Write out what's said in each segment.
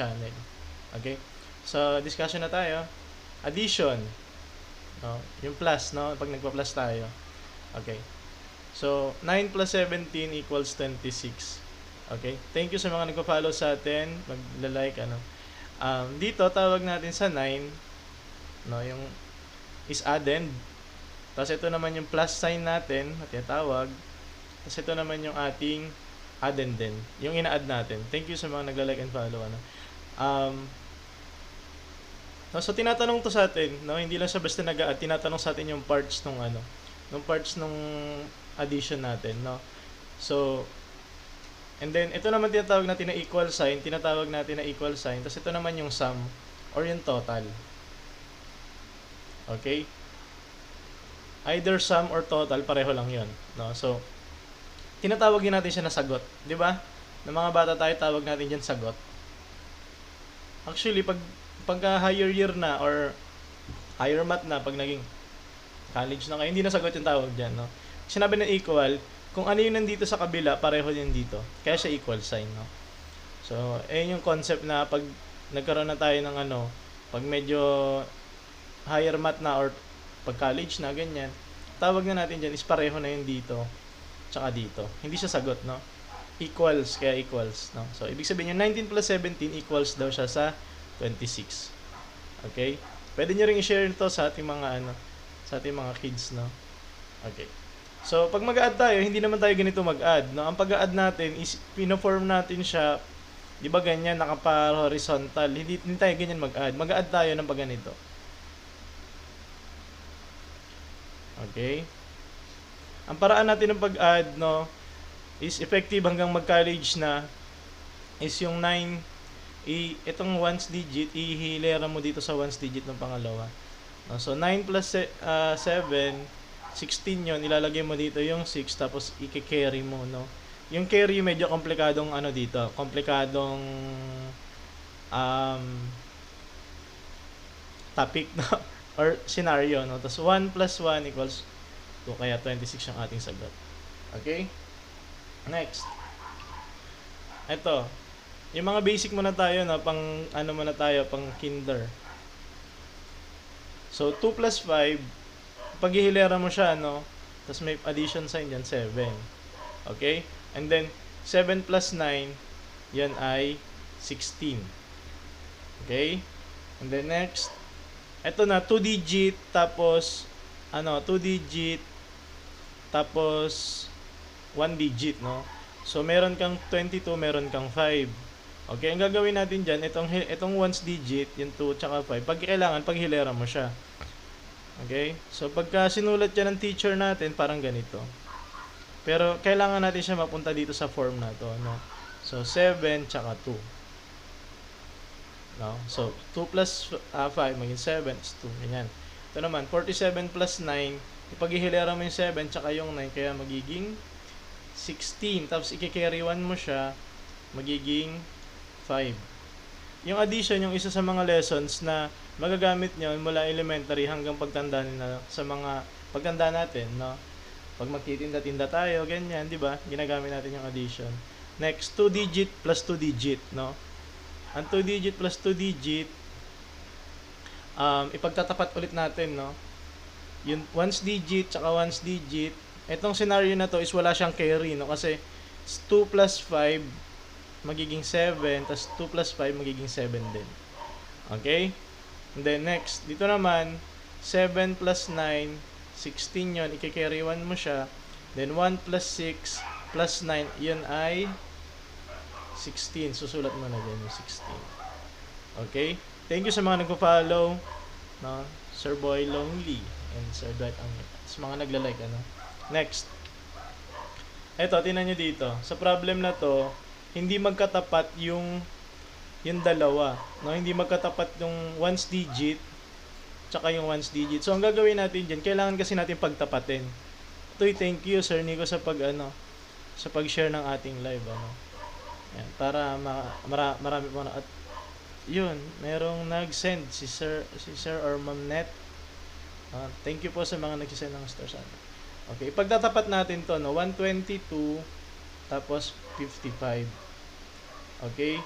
channel. Okay? So, discussion na tayo. Addition. No? Yung plus, no? Pag nagpa-plus tayo. Okay. So, 9 plus 17 equals 26. Okay? Thank you sa mga nagpa-follow sa atin. Magla-like, ano. Dito, tawag natin sa 9, no? Yung is addend. Tapos ito naman yung plus sign natin, na tinatawag. Tapos ito naman yung ating addend din. Yung ina-add natin. Thank you sa mga nagla-like and follow, ano. No, so tinatanong to sa atin, no, hindi lang siya basta nag-add, tinatanong sa atin yung parts nung ano, nung parts nung addition natin, no. So, and then ito naman tinatawag natin na equal sign, tinatawag natin na equal sign, tapos ito naman yung sum or yung total. Okay? Either sum or total, pareho lang 'yon, no. So, tinatawag din natin siya na sagot, 'di ba? Ng mga bata tayo, tawag natin diyan sagot. Actually, pagka higher year na or higher math na, pag naging college na kayo, hindi na sagot yung tawag dyan, no? Sinabi na equal, kung ano yung nandito sa kabila, pareho din dito. Kaya siya equal sign, no? So, ayun yung concept na pag nagkaroon na tayo ng ano, pag medyo higher math na or pag college na, ganyan, tawag na natin dyan is pareho na yun dito, tsaka dito. Hindi siya sagot, no? Equals, kaya equals, no? So, ibig sabihin yung 19 plus 17 equals daw siya sa 26. Okay? Pwede nyo ring i-share ito sa ating mga ano, sa ating mga kids, no? Okay. So, pag mag-add tayo, hindi naman tayo ganito mag-add, no? Ang pag-add natin is pino-form natin siya, 'di ba ganyan, nakapa-horizontal. Hindi tayo ganyan mag-add. Mag-add tayo ng pag ganito. Okay? Ang paraan natin ng pag-add, no, is effective hanggang mag-college na is yung 9 itong ones digit, ihilera mo dito sa ones digit ng pangalawa. No? So, 9 plus 7, 16 yun. Ilalagay mo dito yung 6, tapos i-carry mo, no? Yung carry, medyo komplikadong ano dito. Komplikadong topic, no? Or scenario, no? Tapos 1 plus 1 equals 2, kaya 26 yung ating sagot. Okay? Next. Ito. Yung mga basic muna tayo, no, pang ano muna tayo, pang kinder. So, 2 plus 5, pag ihilera mo siya, no, tapos may addition sign dyan, 7. Okay? And then, 7 plus 9, yan ay 16. Okay? And then next, eto na, 2 digit, tapos, 2 digit, tapos, 1 digit, no? So, meron kang 22, meron kang 5. Okay, ang gagawin natin dyan, itong ones digit, yung 2 tsaka 5, pag kailangan, paghilera mo siya. Okay? So, pagka sinulat yan ng teacher natin, parang ganito. Pero, kailangan natin siya mapunta dito sa form na to, no? So, 7 tsaka 2. No? So, 2 plus 5, maging 7 is 2. Ganyan. Ito naman, 47 plus 9, ipaghihilera mo yung 7 tsaka yung 9, kaya magiging 16. Tapos, i-carry 1 mo siya, magiging 5. Yung addition, yung isa sa mga lessons na magagamit nyo mula elementary hanggang pagtanda na sa mga pagtanda natin, no? Pag magtitinda-tinda tayo, ganyan, di ba? Ginagamit natin yung addition. Next, 2 digit plus 2 digit, no? Ang 2 digit plus 2 digit, ipagtatapat ulit natin, no? Yung ones digit, tsaka ones digit, etong scenario na to is wala siyang carry, no? Kasi 2 plus 5, magiging 7, tas 2 plus 5 magiging 7 din. Okay? And then next, dito naman 7 plus 9, 16 yun, i-carry 1 mo siya. Then 1 plus 6 plus 9, yun ay 16. Susulat mo na dyan yung 16. Okay? Thank you sa mga nagpo-follow, no? Sir Boy Lonely and Sir Dwight Angel. Sa mga nagla-like, ano? Next. Eto, tingnan nyo dito. Sa problem na to, hindi magkatapat yung dalawa, no? Hindi magkatapat yung ones digit tsaka yung ones digit. So, ang gagawin natin diyan, kailangan kasi natin pagtapatin. Toy, thank you Sir Nico sa sa pag-share ng ating live, ano. Yan, para marami po na. At yun, merong nag-send si Sir or Ma'am Net. Thank you po sa mga nag-send ng stars. Okay, pagtatapat natin to, no, 122 tapos 55. Okay?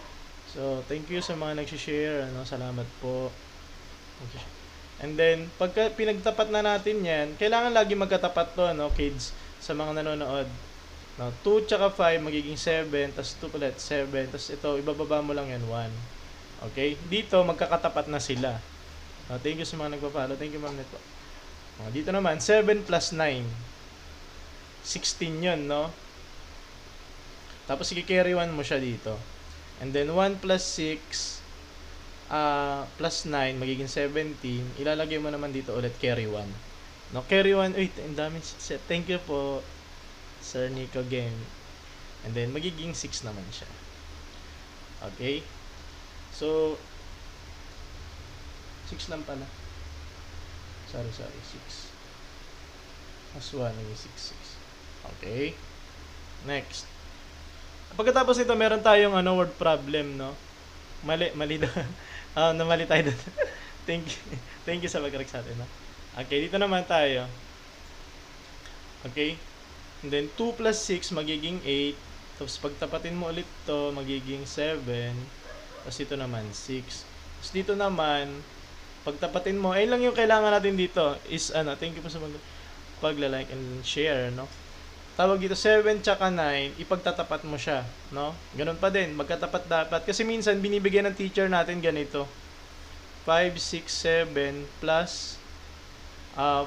So, thank you sa mga nag-share, ano, salamat po. Okay. And then, pagka pinagtapat na natin yan, kailangan lagi magkatapat to, no, kids, sa mga nanonood. No, 2 tsaka 5, magiging 7, tas 2 ulit, 7, tas ito, ibababa mo lang yan, 1. Okay? Dito, magkakatapat na sila. No, thank you sa mga nagpapalo. Thank you, ma'am, nito. No, dito naman, 7 plus 9. 16 yun, no? Tapos, i-carry 1 mo siya dito. And then, 1 plus 6, plus 9, magiging 17. Ilalagay mo naman dito ulit, carry 1. No, carry 1, wait, ang dami set. Thank you po, Sir Nico Game. And then, magiging 6 naman siya. Okay? So, 6 lang pala. Sorry, 6. Plus 1, magiging 6. Okay? Next. Pagkatapos nito, meron tayong word problem, no? Mali daw. Namali tayo doon. Thank you sa pag-correct sa atin, no? Okay, dito naman tayo. Okay? And then, 2 plus 6, magiging 8. Tapos, pagtapatin mo ulit to magiging 7. Tapos, dito naman, 6. Tapos, dito naman, pagtapatin mo, ayun lang yung kailangan natin dito is, thank you po sa pagla-like and share, no? Tawag dito 7 tsaka 9, ipagtatapat mo siya, no? Ganun pa din, magkatapat dapat. Kasi minsan, binibigyan ng teacher natin ganito. 5, 6, 7 plus 4,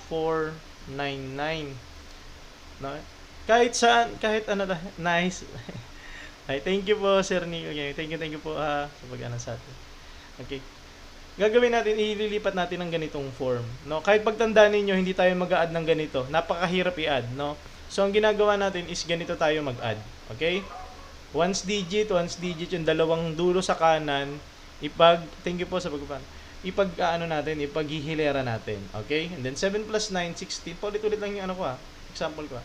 9, 9. No? Kahit saan, nice. Ay, thank you po, Sir Nico. Okay, thank you po sa pag-ano sa atin. Okay. Gagawin natin, ililipat natin ng ganitong form, no? Kahit pagtandaan ninyo, hindi tayo mag-a-add ng ganito. Napakahirap i-add, no? So, ang ginagawa natin is ganito tayo mag-add. Okay? Once digit yung dalawang dulo sa kanan, thank you po sa pagpapan. Ipaghihilera natin. Okay? And then, 7 plus 9, 16. Paulit-ulit lang yung example ko.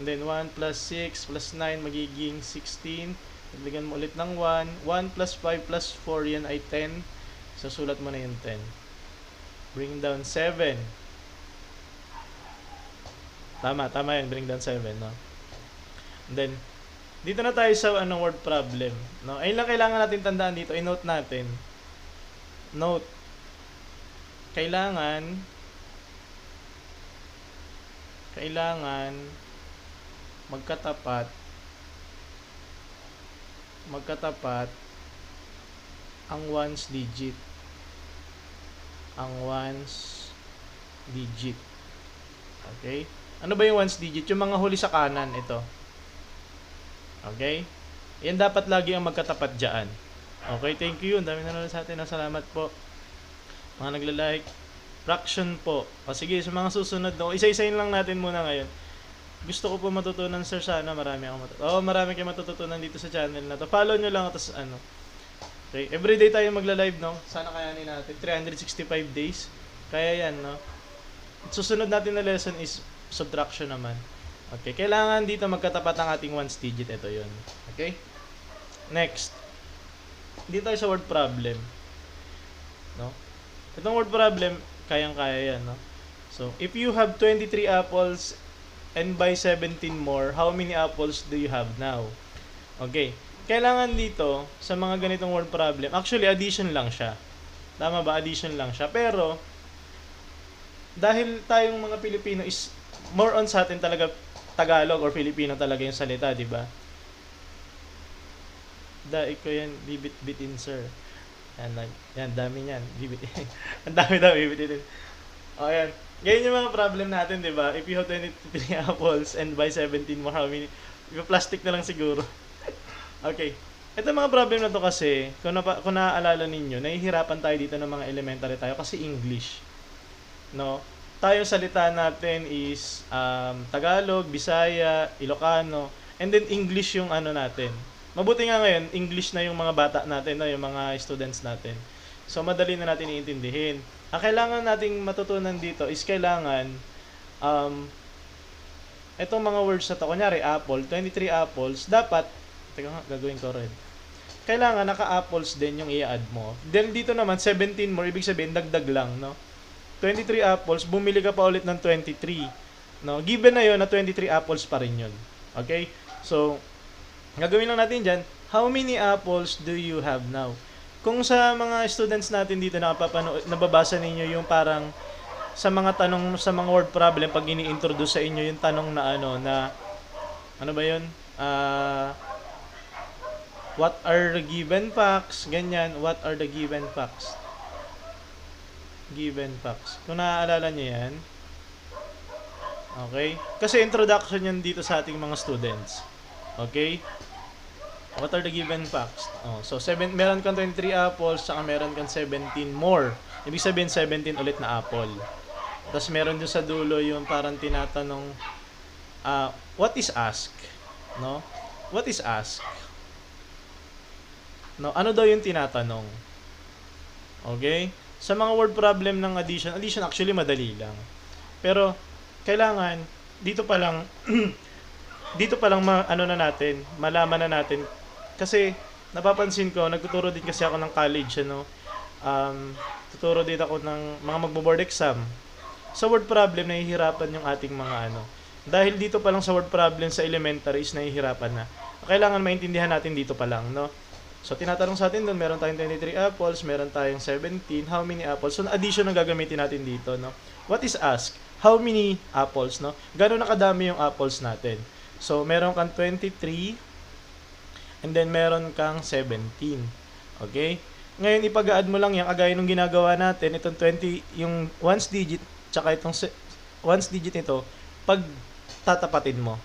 And then, 1 plus 6 plus 9, magiging 16. Pagligyan mo ulit ng 1. 1 plus 5 plus 4, yan ay 10. So, sulat mo na yung 10. Bring down 7. Tama yan, bring down 7, no? And then, dito na tayo sa word problem, no? Ayun lang kailangan natin tandaan dito, i-note natin. Note. Kailangan magkatapat ang ones digit. Okay? Ano ba yung ones digit? Yung mga huli sa kanan, ito. Okay? Yan dapat lagi ang magkatapat dyan. Okay, thank you. Ang dami nanonood sa atin. Salamat po. Mga nagla-like. Fraction po. O sige, sa mga susunod, no? Isa-isayin lang natin muna ngayon. Gusto ko po matutunan, sir, sana marami marami kayong matututunan dito sa channel na to. Follow nyo lang, tapos okay, everyday tayo magla-live, no? Sana kayanin natin 365 days. Kaya yan, no? Susunod natin na lesson is subtraction naman. Okay, kailangan dito magkatapat ang ating ones digit. Ito yun. Okay? Next. Dito tayo sa word problem. No? Itong word problem, kayang-kaya yan, no? So, if you have 23 apples and buy 17 more, how many apples do you have now? Okay. Kailangan dito, sa mga ganitong word problem, actually, addition lang siya. Tama ba? Addition lang siya. Pero, dahil tayong mga Pilipino is more on sa atin talaga Tagalog or Filipino talaga yung salita, di ba? Iko yan, bibit-bitin, sir. Yan, dami niyan. Bibit-bitin. Ang dami bibit-bitin. O, yan. Ganyan yung mga problem natin, di ba? If you have 23 apples and buy 17 more, how many? Plastic na lang siguro. Okay. Ito mga problem na to kasi, kung naaalala ninyo, nahihirapan tayo dito ng mga elementary tayo kasi English. No? Tayo salita natin is Tagalog, Bisaya, Ilocano, and then English yung natin. Mabuti nga ngayon, English na yung mga bata natin, no? Yung mga students natin. So, madali na natin iintindihin. Ang kailangan nating matutunan dito is kailangan itong mga words na to, kunyari apple, 23 apples, dapat, teka nga, gagawin ko red. Kailangan naka-apples din yung i-add mo. Then dito naman, 17 more, ibig sabihin, dagdag lang, no? 23 apples, bumili ka pa ulit ng 23. No? Given na yun na 23 apples pa rin yun. Okay? So, gagawin lang natin dyan, How many apples do you have now? Kung sa mga students natin dito nababasa ninyo yung parang sa mga tanong sa mga word problem pag ini-introduce sa inyo yung tanong na ano ba yun? What are the given facts? Ganyan, what are the given facts? Given facts. Kung naaalala niyo yan. Okay? Kasi introduction yan dito sa ating mga students. Okay? What are the given facts? So, meron kang 23 apples, saka meron kang 17 more. Ibig sabihin, 17 ulit na apple. Tapos meron dun sa dulo yung parang tinatanong, what is ask? No? What is ask? No, ano daw yung tinatanong? Okay? Sa mga word problem ng addition actually madali lang. Pero kailangan dito pa lang malaman na natin kasi napapansin ko, nagtuturo din kasi ako ng college, tuturo din ako ng mga magbo-board exam. Sa word problem nahihirapan yung ating mga dahil dito pa lang sa word problem sa elementary is nahihirapan na. Kailangan maintindihan natin dito pa lang, no? So, tinatanong sa atin doon, meron tayong 23 apples, meron tayong 17, how many apples? So, addition ang gagamitin natin dito, no? What is ask? How many apples, no? Gano'n na kadami yung apples natin? So, meron kang 23, and then meron kang 17. Okay? Ngayon, ipag-add mo lang yan, kagaya nung ginagawa natin, itong 20, yung ones digit, tsaka itong ones digit nito, pag tatapatin mo.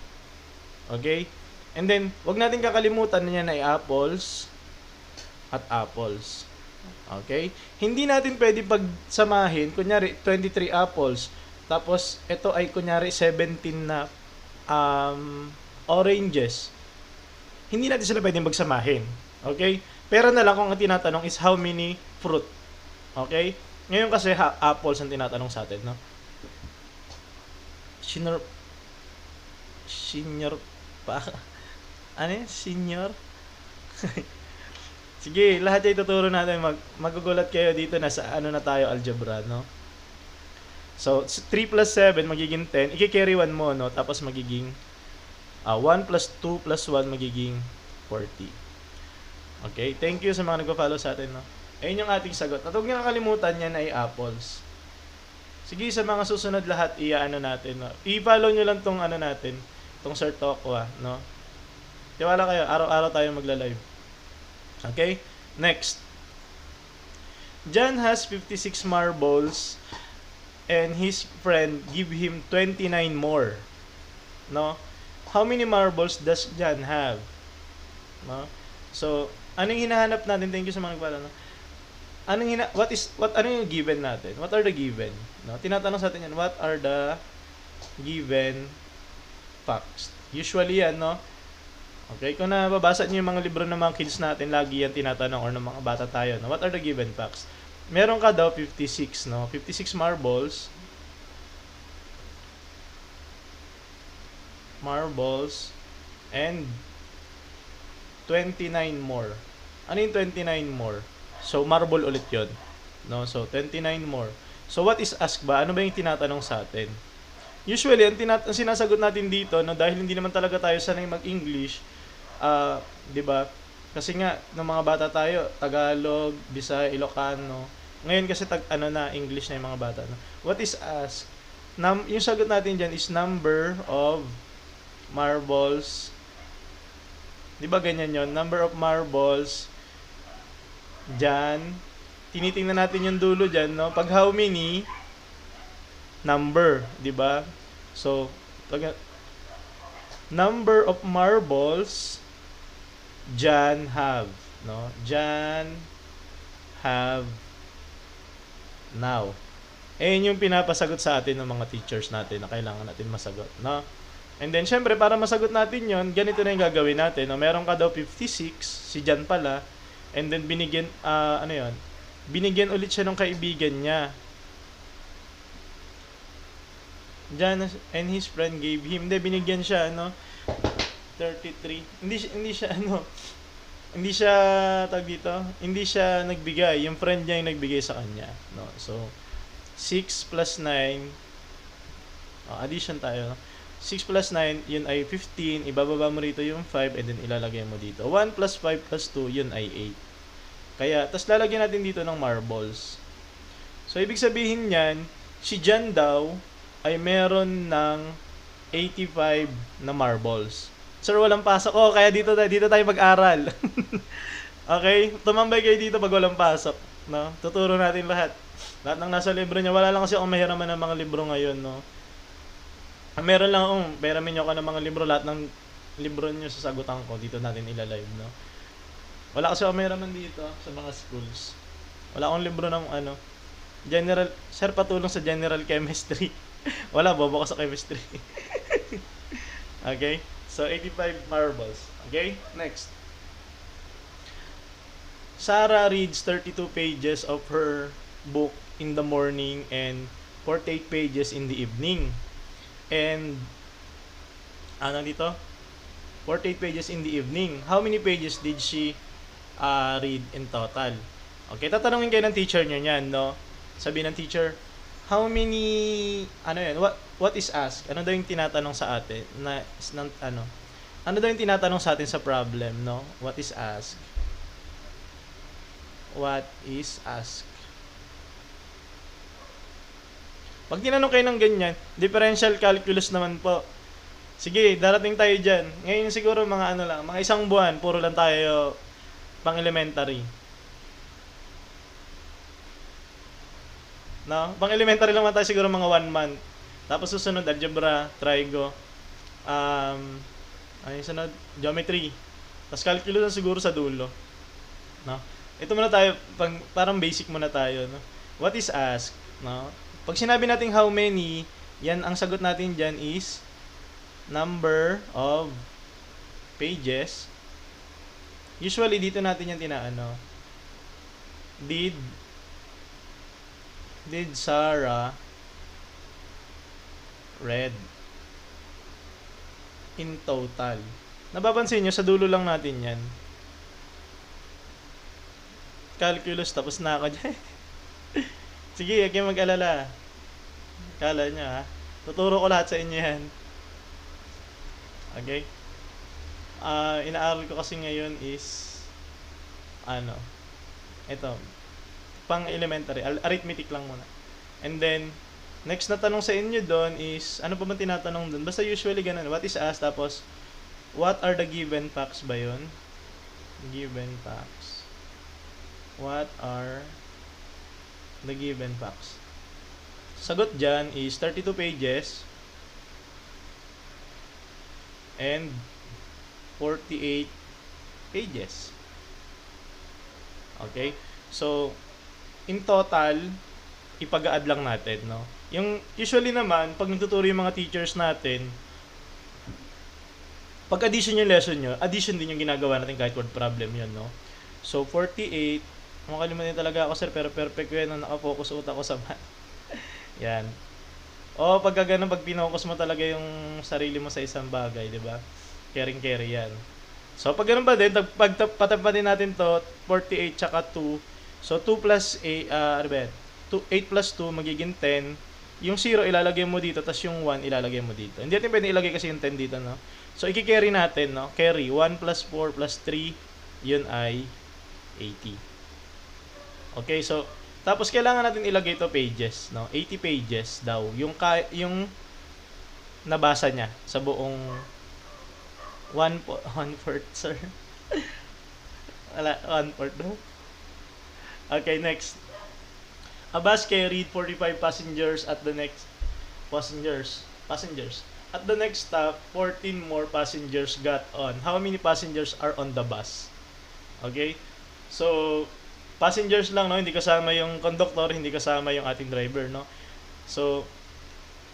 Okay? And then, wag natin kakalimutan na yan ay apples, at apples. Okay? Hindi natin pwede pagsamahin, kunyari 23 apples, tapos ito ay kunyari 17 na oranges. Hindi natin sila pwedeng pagsamahin. Okay? Pero na lang kung ang tinatanong is how many fruit. Okay? Ngayon kasi apples ang tinatanong sa atin, no? Senior pa. Ano yun? Senior? Sige, lahat ay tuturo natin. Magugulat kayo dito na sa na tayo, algebra, no? So, 3 plus 7 magiging 10. I-carry 1 mo, no? Tapos magiging 1 plus 2 plus 1 magiging 40. Okay? Thank you sa mga nagpa-follow sa atin, no? Ayun yung ating sagot. At huwag nyo nakalimutan, yan ay apples. Sige, sa mga susunod lahat, natin, no? I-follow nyo lang tong natin, tong Sir Tokwa, no? Tiwala kayo, araw-araw tayo magla-live. Okay? Next. John has 56 marbles and his friend give him 29 more. No? How many marbles does John have? No? So, anong hinahanap natin? Thank you sa mga nagpala, no? Ano yung given natin? What are the given? No? Tinatanong sa atin yan, what are the given facts? Usually yan, no? Okay, kung nababasa niyo yung mga libro ng mga kids natin, lagi yan tinatanong or ng mga bata tayo, no? What are the given facts? Meron ka daw 56, no? 56 marbles and 29 more. Ano yung 29 more? So, marble ulit yun. No? So, 29 more. So, what is ask ba? Ano ba yung tinatanong sa atin? Usually, ang sinasagot natin dito, no, dahil hindi naman talaga tayo sanay mag-English, 'di ba? Kasi nga ng mga bata tayo, Tagalog, Bisaya, Ilocano. Ngayon kasi English na yung mga bata, no. What is ask? Yung sagot natin diyan is number of marbles. 'Di ba ganyan 'yon? Number of marbles. Diyan, tinitingnan natin yung dulo diyan, no? Pag how many number, 'di ba? So, number of marbles John have, no? John have now. Yung pinapasagot sa atin ng mga teachers natin na kailangan natin masagot, no? And then syempre para masagot natin 'yon, ganito na yung gagawin natin, no? Meron ka daw 56, si John pala, and then binigyan binigyan ulit siya ng kaibigan niya. John and his friend gave him, binigyan siya, 33. Hindi siya tag dito, hindi siya nagbigay, yung friend niya yung nagbigay sa kanya, no? So 6 plus 9, addition tayo, no? 6 plus 9, yun ay 15. Ibababa mo rito yung 5 and then ilalagay mo dito. 1 plus 5 plus 2, yun ay 8. Kaya, tas lalagyan natin dito ng marbles. So, ibig sabihin niyan, si Jan daw ay meron ng 85 na marbles. Sir, walang pasok. Oh, kaya dito tayo mag-aral. Okay? Tumambay kayo dito pag walang pasok. No? Tuturo natin lahat. Lahat ng nasa libro niya. Wala lang kasi akong mahiraman ng mga libro ngayon, no? Meron lang akong, peramin nyo ka ng mga libro, lahat ng libro nyo sasagutan ko, dito natin ilalive, no? Wala kasi akong mahiraman dito sa mga schools. Wala akong libro ng general, sir, patulong sa general chemistry. Wala, bobo ko sa chemistry. Okay? So, 85 marbles. Okay? Next. Sarah reads 32 pages of her book in the morning and 48 pages in the evening. And, dito? 48 pages in the evening. How many pages did she read in total? Okay, tatanungin kayo ng teacher nyo yan, no? Sabi ng teacher, how many, what is asked? Ano daw yung tinatanong sa atin? Ano daw yung tinatanong sa atin sa problem, no? What is asked? What is asked? Pag tinanong kayo ng ganyan, differential calculus naman po. Sige, darating tayo dyan. Ngayon siguro mga mga isang buwan, puro lang tayo pang elementary. No? Pang elementary lang tayo siguro mga 1 month. Tapos susunod, algebra, trigo, yung sunod, geometry. Tapos calculus na siguro sa dulo. No? Ito muna tayo, parang basic muna tayo. No? What is asked? No? Pag sinabi natin how many, yan ang sagot natin dyan is number of pages. Usually, dito natin yan tinaano. Did Sarah read in total? Nababansin nyo, sa dulo lang natin yan. Calculus, tapos na ako dyan. Sige, huwag kayong mag-alala. Kala nyo, ha? Tuturo ko lahat sa inyo yan. Okay? Inaaral ko kasi ngayon is ito, pang elementary, arithmetic lang muna. And then, next na tanong sa inyo doon is, ano pa man tinatanong doon? Basta usually ganun, what is asked, tapos, what are the given facts ba yun? Given facts. What are the given facts? Sagot dyan is 32 pages and 48 pages. Okay? So, in total, ipag-add lang natin, no? Yung usually naman, pag nagtuturo yung mga teachers natin, pag addition yung lesson nyo, addition din yung ginagawa natin kahit word problem yun, no? So, 48, makalimutan talaga ako, sir, pero perfect ko yan nung nakafocus utak ko sa math. Yan. O, pagka ganun, pag pinokus mo talaga yung sarili mo sa isang bagay, di ba? Caring-carry yan. So, pag ganun ba din, pag patapatin natin to, 48 tsaka 2, so 2 plus 8, 8 plus 2 magiging 10. Yung 0 ilalagay mo dito, tas yung 1 ilalagay mo dito. Hindi natin pwede ilagay kasi yung 10 dito, no? So, i-carry natin, no? Carry, 1 plus 4 plus 3, yun ay 80. Okay, so, tapos kailangan natin ilagay ito pages, no? 80 pages daw. Yung nabasa niya sa buong 1/4, sir. Wala, 1/4 no? Okay, next. A bus carried 45 passengers at the next passengers. At the next stop, 14 more passengers got on. How many passengers are on the bus? Okay? So, passengers lang, no? Hindi kasama yung conductor, hindi kasama yung ating driver, no? So,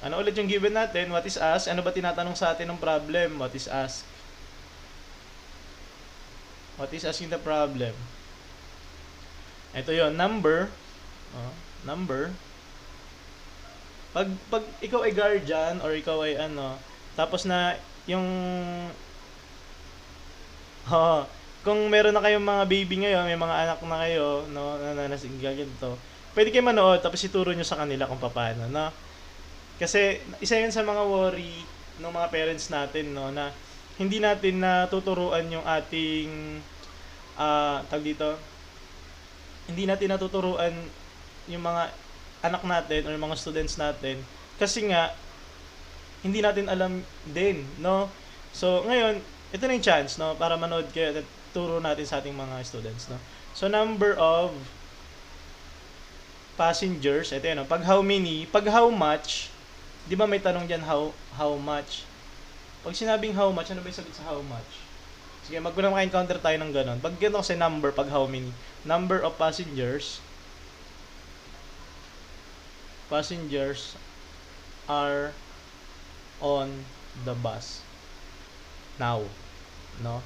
ano ulit yung given natin? What is asked? Ano ba tinatanong sa atin ng problem? What is asked? What is asking the problem? Ito yon, number. Number. Pag ikaw ay guardian or ikaw ay tapos na yung kung meron na kayong mga baby ngayon, may mga anak na kayo, no, na ganito, pwede kayo manood tapos ituro nyo sa kanila kung paano, no? Kasi isa yun sa mga worry ng mga parents natin, no, na hindi natin natuturuan yung ating tag dito, hindi natin natuturuan yung mga anak natin or mga students natin kasi nga hindi natin alam din, no? So, ngayon, ito na yung chance, no, para manood kayo at turo natin sa ating mga students, no? So, number of passengers, ito yun, no? Pag how many, pag how much, di ba may tanong dyan, how much? Pag sinabing how much, ano ba yung sagot sa how much? Sige, mag-encounter tayo ng ganon. Pag ganito kasi number, pag how many, number of passengers are on the bus now, no?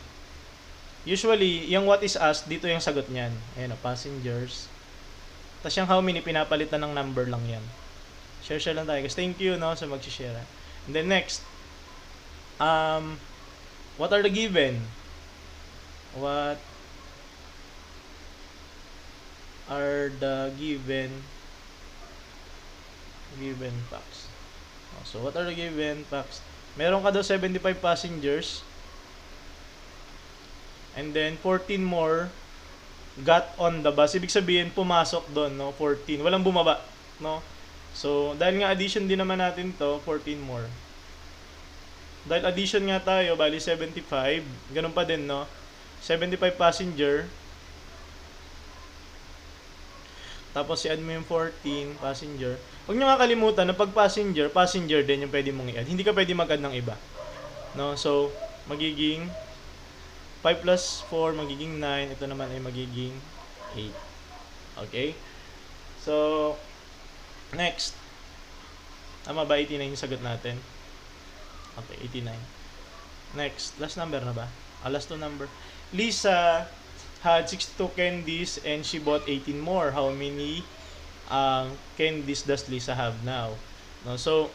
Usually, yung what is asked, dito yung sagot niyan. Ayan, passengers. Tapos yung how many, pinapalitan ng number lang yan. Share lang tayo. Guys, thank you, no, sa mag-share. And then next, what are the given? What are the given facts? So, what are the given facts? Meron ka daw 75 passengers. And then, 14 more got on the bus. Ibig sabihin, pumasok doon, no? 14. Walang bumaba, no? So, dahil nga addition din naman natin to, 14 more. Dahil addition nga tayo, bali 75. Ganun pa din, no? 75 passenger. Tapos, i-add mo yung 14 passenger. Huwag nyo kakalimutan na pag passenger din yung pwede mong i-add. Hindi ka pwede mag-add ng iba. No? So, magiging 5 plus 4, magiging 9. Ito naman ay magiging 8. Okay? So, next. Tama ba? 89 yung sagot natin. Okay, 89. Next. Last number na ba? Last 2 number. Lisa had 62 candies and she bought 18 more. How many candies does Lisa have now? No, so,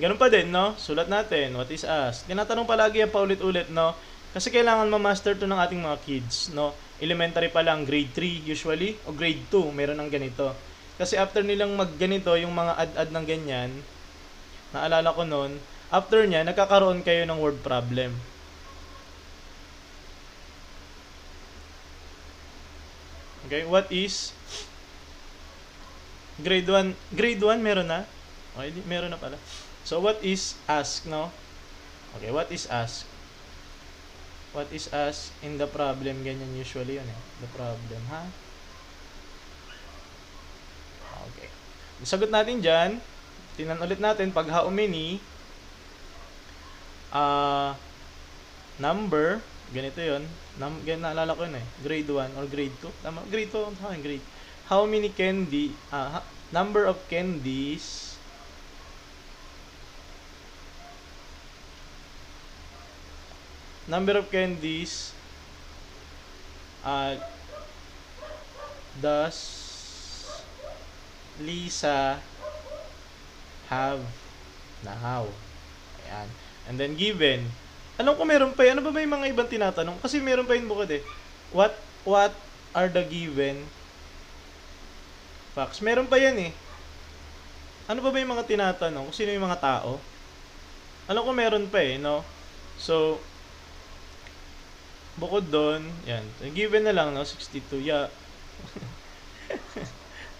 ganun pa din, no? Sulat natin. What is asked? Tinatanong palagi yan paulit-ulit, no? Kasi kailangan ma-master to ng ating mga kids, no? Elementary pa lang, grade 3 usually, o grade 2, meron ng ganito. Kasi after nilang magganito, yung mga add-add ng ganyan, naalala ko noon, after nya, nagkakaroon kayo ng word problem. Okay, what is grade 1? Grade 1 meron na? Okay, meron na pala. So, what is ask, no? Okay, what is ask? What is ask in the problem? Ganyan usually yun, eh. The problem, ha? Okay. Sagot natin dyan. Tingnan ulit natin pag how many number, ganito yun. Naalala ko yun, eh. Grade 1 or grade 2. Tama? Grade 2. Tama, grade. How many candy, number of candies does Lisa have now? Ayan. And then given. Alam ko meron pa yan. Ano ba may mga ibang tinatanong? Kasi meron pa yun bukod, eh. What are the given facts? Meron pa yan, eh. Ano ba yung mga tinatanong? Kung sino yung mga tao? Alam ko meron pa, eh, no? So, bukod doon, yan. Given na lang, no? 62. Yeah.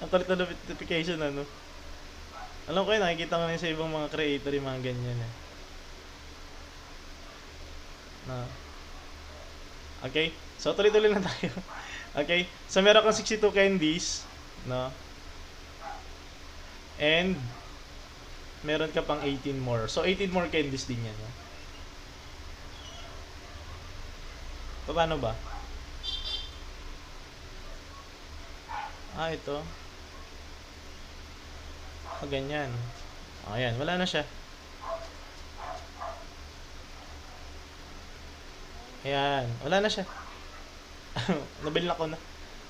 Ang kulit na notification, ano? Alam ko yun, nakikita ko na sa ibang mga creator yung mga ganyan, eh. Okay? So, tuloy-tuloy lang tayo. Okay? So, meron kang 62 candies, no? And, meron ka pang 18 more. So, 18 more candies din yan, no? Paano ba? Ito. Ganyan. Ayan, wala na siya. Ayan, wala na siya. Nabili na ko na.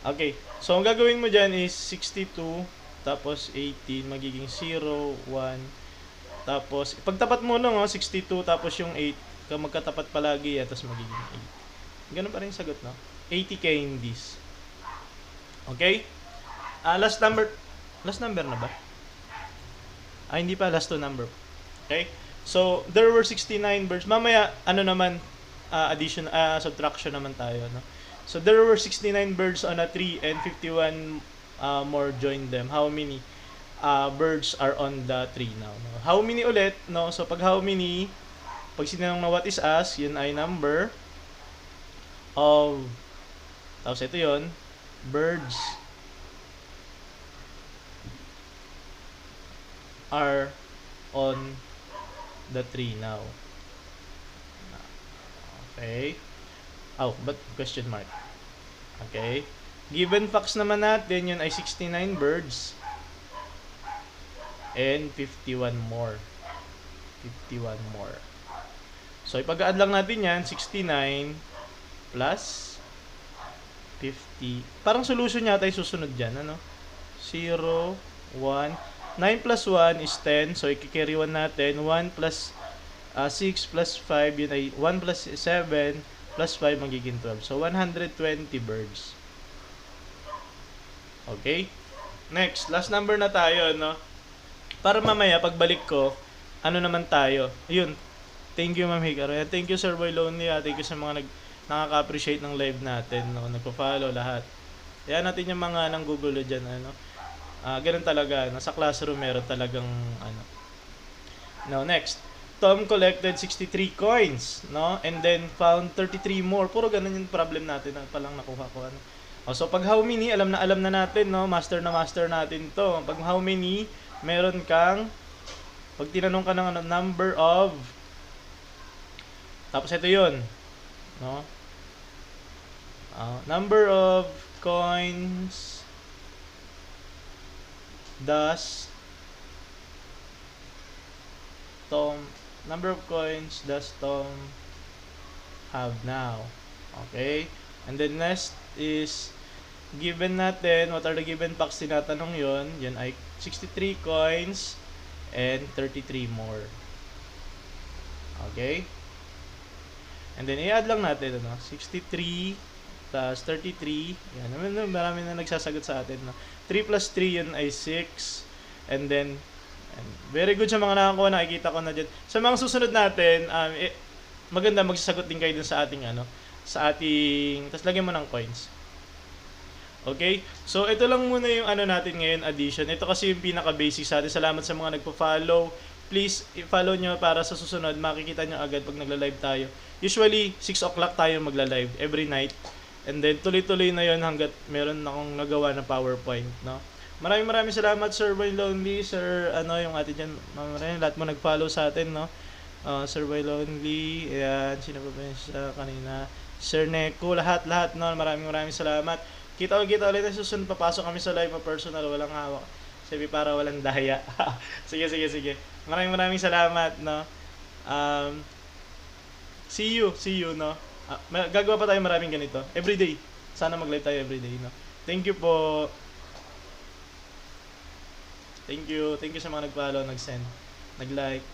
Okay, so ang gagawin mo dyan is 62, tapos 18, magiging 0, 1, tapos, pagtapat mo lang, 62, tapos yung 8, magkatapat palagi yan, tapos magiging 8. Ganun pa rin yung sagot, no? 80 candies. Okay? Last number na ba? Hindi pa, last 2 number. Okay? So, there were 69 birds. Mamaya, ano naman, subtraction naman tayo, no? So, there were 69 birds on a tree and 51 more joined them. How many birds are on the tree now? No? How many ulit, no? So, pag how many, pag sinanong na what is as, yun ay number of, tapos ito yun, birds are on the tree now. Okay. Oh, but question mark. Okay. Given facts naman natin, yun ay 69 birds and 51 more. 51 more. So, ipag-add lang natin yan, 69 plus 50. Parang solution yata ay susunod dyan, ano? 0, 1. 9 plus 1 is 10. So, i-carry 1 natin. 1 plus 6 plus 5, yun ay 1 plus 7 plus 5 magiging 12. So, 120 birds. Okay? Next, last number na tayo, no? Para mamaya, pagbalik ko, ano naman tayo? Ayun. Thank you, Ma'am Hikaru. Thank you, Sir Boy Lonely. Thank you sa mga nakaka-appreciate ng live natin, no? Nagpo-follow lahat. Kaya natin yung mga nanggugulo dyan, ano? Ganun talaga. Nasa classroom meron talagang, ano. Now, next. Tom collected 63 coins, no? And then found 33 more. Puro ganun yung problem natin na palang nakuha ko, ano. So, pag how many, alam na natin, no? Master natin to. Pag how many, meron kang, pag tinanong ka ng number of, tapos ito yun, no? Number of coins does Tom have now? Okay? And then next is given natin, what are the given facts, tinatanong yun. Yan ay 63 coins and 33 more. Okay? And then i-add lang natin, ano? 63 plus 33. Yan, marami na nagsasagot sa atin, no? 3 plus 3 yun ay 6. And then very good sa mga nakakuha, nakikita ko na dyan. Sa mga susunod natin, maganda magsasagot din kayo dun sa ating tapos lagyan mo ng coins. Okay? So, ito lang muna yung natin ngayon, addition. Ito kasi yung pinaka-basic sa atin. Salamat sa mga nagpo-follow. Please, i-follow nyo para sa susunod, makikita nyo agad pag nagla-live tayo. Usually, 6 o'clock tayo magla-live every night. And then, tuloy-tuloy na yon hanggat meron akong nagawa na PowerPoint, no? Maraming salamat, Sir Boy Lonely, Sir, yung atin dyan, maraming lahat mo nag-follow sa atin, no? Sir Boy Lonely, ayan, sino pa ba yun sa kanina? Sir Neko, lahat, no? Maraming salamat. Kita ulit na susunod, papasok kami sa live mo personal, walang hawak. Sabi para walang daya. Sige. Maraming salamat, no? See you, no? Gagawa pa tayo maraming ganito. Everyday. Sana mag-live tayo everyday, no? Thank you po. Thank you sa mga nag-follow, nag-send, nag-like.